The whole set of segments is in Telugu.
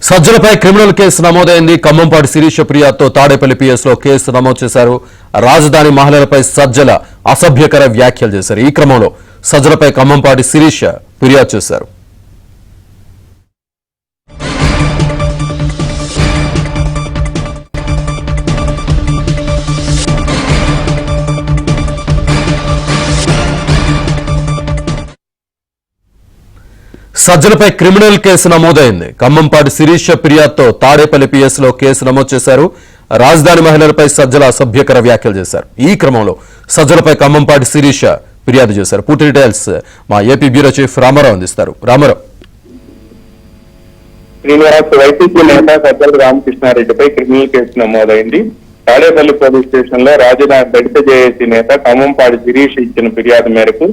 సజ్జలపై క్రిమినల్ కేసు నమోదైంది. ఖమ్మంపాటి శిరీష ఫిర్యాదుతో తాడేపల్లి పిఎస్లో కేసు నమోదు చేశారు. రాజధాని మహిళలపై సజ్జల అసభ్యకర వ్యాఖ్యలు చేశారు. ఈ క్రమంలో సజ్జలపై ఖమ్మంపాటి శిరీష ఫిర్యాదు చేశారు. సజ్జలపై క్రిమినల్ కేసు నమోదైంది. ఖమ్మంపాటి శిరీష ఫిర్యాదుతో తాడేపల్లి పిఎస్లో కేసు నమోదు చేశారు. రాజధాని మహిళలపై సజ్జల అసభ్యకర వ్యాఖ్యలు చేశారు. ఈ క్రమంలో సజ్జలపై ఖమ్మంపాటి శిరీష ఫిర్యాదు చేశారు. పూర్తి డీటెయిల్స్ మా ఏపీ బ్యూరో చీఫ్ రామారావు అందిస్తారు. రామారావు. శ్రీనివాస్ వైసీపీ నేత సజ్జల రామకృష్ణారెడ్డిపై క్రిమినల్ కేసు నమోదైంది. తాడేపల్లి పోలీస్ స్టేషన్ లో రాజధాని దళిత జేఏసీ నేత ఖమ్మంపాటి శిరీష్ ఇచ్చిన ఫిర్యాదు మేరకు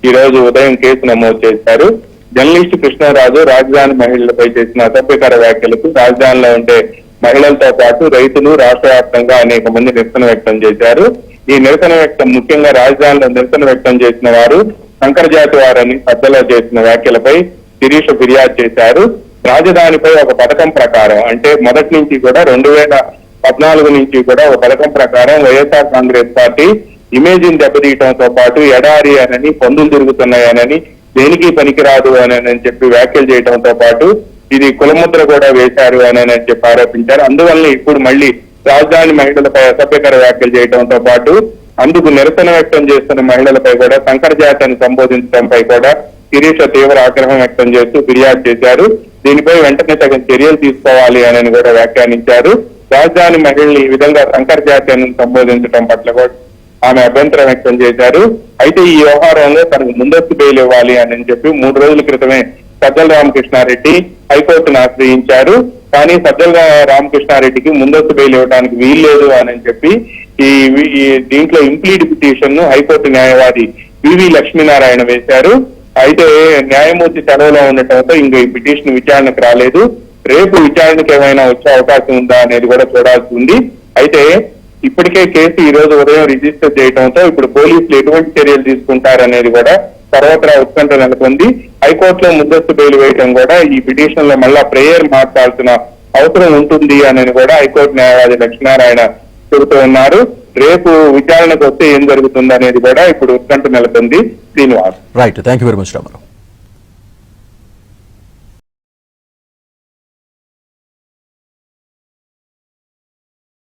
ఈ రోజు ఉదయం కేసు నమోదు చేశారు. జర్నలిస్టు కృష్ణరాజు రాజధాని మహిళలపై చేసిన అసభ్యకర వ్యాఖ్యలకు రాజధానిలో ఉండే మహిళలతో పాటు రైతులు రాష్ట్ర వ్యాప్తంగా అనేక మంది నిరసన వ్యక్తం చేశారు. ఈ నిరసన వ్యక్తం ముఖ్యంగా రాజధానిలో నిరసన వ్యక్తం చేసిన వారు శంకర జాతి వారని సజ్జల చేసిన వ్యాఖ్యలపై శిరీష ఫిర్యాదు చేశారు. రాజధానిపై ఒక పథకం ప్రకారం అంటే మొదటి నుంచి కూడా 2014 నుంచి కూడా ఒక పథకం ప్రకారం వైఎస్ఆర్ కాంగ్రెస్ పార్టీ ఇమేజ్ని దెబ్బతీయడంతో పాటు ఎడారి అనని పందులు తిరుగుతున్నాయనని దేనికి పనికిరాదు అని చెప్పి వ్యాఖ్యలు చేయడంతో పాటు ఇది కులముద్ర కూడా వేశారు అని చెప్పి ఆరోపించారు. అందువల్ల ఇప్పుడు మళ్ళీ రాజధాని మహిళలపై అసభ్యకర వ్యాఖ్యలు చేయడంతో పాటు అందుకు నిరసన వ్యక్తం చేస్తున్న మహిళలపై కూడా శంకర జాతిని సంబోధించడంపై కూడా శిరీష తీవ్ర ఆగ్రహం వ్యక్తం చేస్తూ ఫిర్యాదు చేశారు. దీనిపై వెంటనే తగిన చర్యలు తీసుకోవాలి అని కూడా వ్యాఖ్యానించారు. రాజధాని మహిళల్ని ఈ విధంగా శంకర జాతిని సంబోధించడం పట్ల కూడా ఆమె అభ్యంతరం వ్యక్తం చేశారు. అయితే ఈ వ్యవహారంలో తనకు ముందస్తు బెయిల్ ఇవ్వాలి అని చెప్పి 3 రోజుల క్రితమే సజ్జల రామకృష్ణారెడ్డి హైకోర్టును ఆశ్రయించారు. కానీ సజ్జల రామకృష్ణారెడ్డికి ముందస్తు బెయిల్ ఇవ్వడానికి వీల్లేదు అని చెప్పి ఈ దీంట్లో ఇంప్లీడ్ పిటిషన్ ను హైకోర్టు న్యాయవాది వివి లక్ష్మీనారాయణ వేశారు. అయితే న్యాయమూర్తి సెలవులో ఉండటంతో ఇంకా ఈ పిటిషన్ విచారణకు రాలేదు. రేపు విచారణకు ఏమైనా వచ్చే అవకాశం ఉందా అనేది కూడా చూడాల్సి ఉంది. అయితే ఇప్పటికే కేసు ఈ రోజు ఉదయం రిజిస్టర్ చేయడంతో ఇప్పుడు పోలీసులు ఎటువంటి చర్యలు తీసుకుంటారనేది కూడా సర్వత్రా ఉత్కంఠ నెలకొంది. హైకోర్టులో ముందస్తు బెయిల్ వేయడం కూడా ఈ పిటిషన్ లో మళ్ళా ప్రేయర్ మార్చాల్సిన అవసరం ఉంటుంది అని కూడా హైకోర్టు న్యాయవాది లక్ష్మీనారాయణ చెబుతూ ఉన్నారు. రేపు విచారణకు వస్తే ఏం జరుగుతుంది అనేది కూడా ఇప్పుడు ఉత్కంఠ నెలకొంది. Srinivas. Right, thank you very much Ramarao.